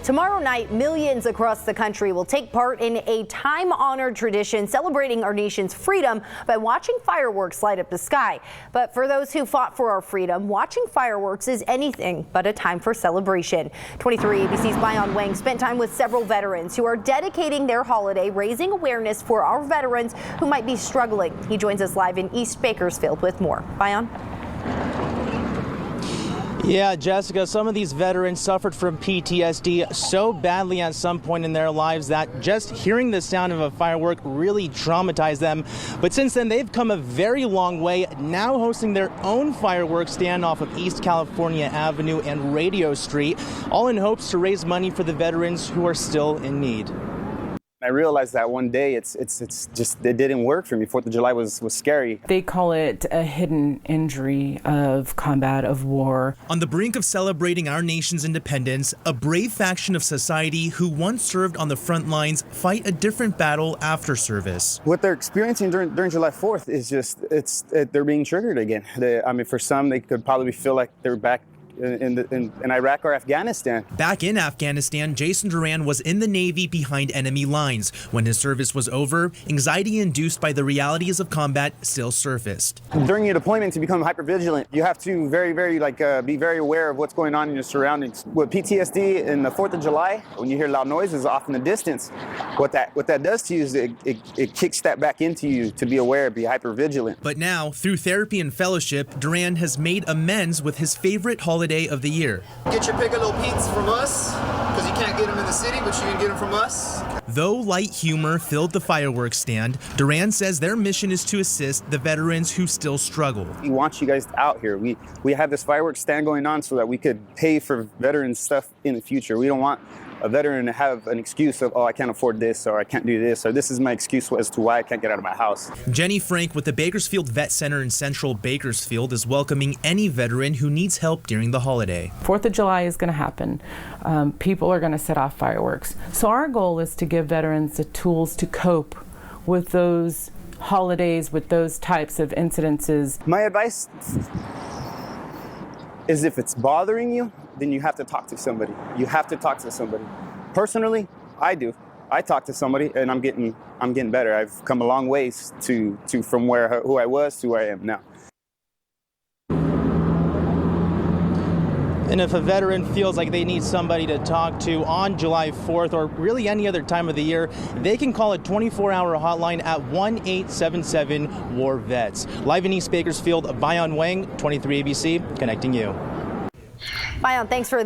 Tomorrow night, millions across the country will take part in a time-honored tradition celebrating our nation's freedom by watching fireworks light up the sky. But for those who fought for our freedom, watching fireworks is anything but a time for celebration. 23 ABC's Bayan Wang spent time with several veterans who are dedicating their holiday, raising awareness for our veterans who might be struggling. He joins us live in East Bakersfield with more. Bayan? Yeah, Jessica, some of these veterans suffered from PTSD so badly at some point in their lives that just hearing the sound of a firework really traumatized them. But since then, they've come a very long way, now hosting their own fireworks stand off of East California Avenue and Radio Street, all in hopes to raise money for the veterans who are still in need. I realized that one day it didn't work for me. 4th of July was scary. They call it a hidden injury of combat, of war. On the brink of celebrating our nation's independence, a brave faction of society who once served on the front lines fight a different battle after service. What they're experiencing during July 4th is they're being triggered again. For some, they could probably feel like they're back in Iraq or Afghanistan. Back in Afghanistan, Jason Duran was in the Navy behind enemy lines. When his service was over, anxiety induced by the realities of combat still surfaced. During your deployment, to become hypervigilant, you have to be very aware of what's going on in your surroundings. With PTSD in the 4th of July, when you hear loud noises off in the distance, what that does to you is it kicks that back into you to be aware, be hypervigilant. But now, through therapy and fellowship, Duran has made amends with his favorite holiday of the year. Get your Piccolo Pete's from us, because you can't get them in the city, but you can get them from us. Though light humor filled the fireworks stand, Duran says their mission is to assist the veterans who still struggle. We want you guys out here. We have this fireworks stand going on so that we could pay for veterans stuff in the future. We don't want a veteran to have an excuse of, oh, I can't afford this, or I can't do this, or this is my excuse as to why I can't get out of my house. Jenny Frank with the Bakersfield Vet Center in Central Bakersfield is welcoming any veteran who needs help during the holiday. 4th of July is going to happen. People are going to set off fireworks. So our goal is to give veterans the tools to cope with those holidays, with those types of incidences. My advice is, if it's bothering you, then you have to talk to somebody. You have to talk to somebody. Personally, I do. I talk to somebody, and I'm getting better. I've come a long ways from who I was to where I am now. And if a veteran feels like they need somebody to talk to on July 4th or really any other time of the year, they can call a 24-hour hotline at 1-877-WAR-VETS. Live in East Bakersfield, Bayan Wang, 23 ABC, connecting you. Bayan, thanks for that.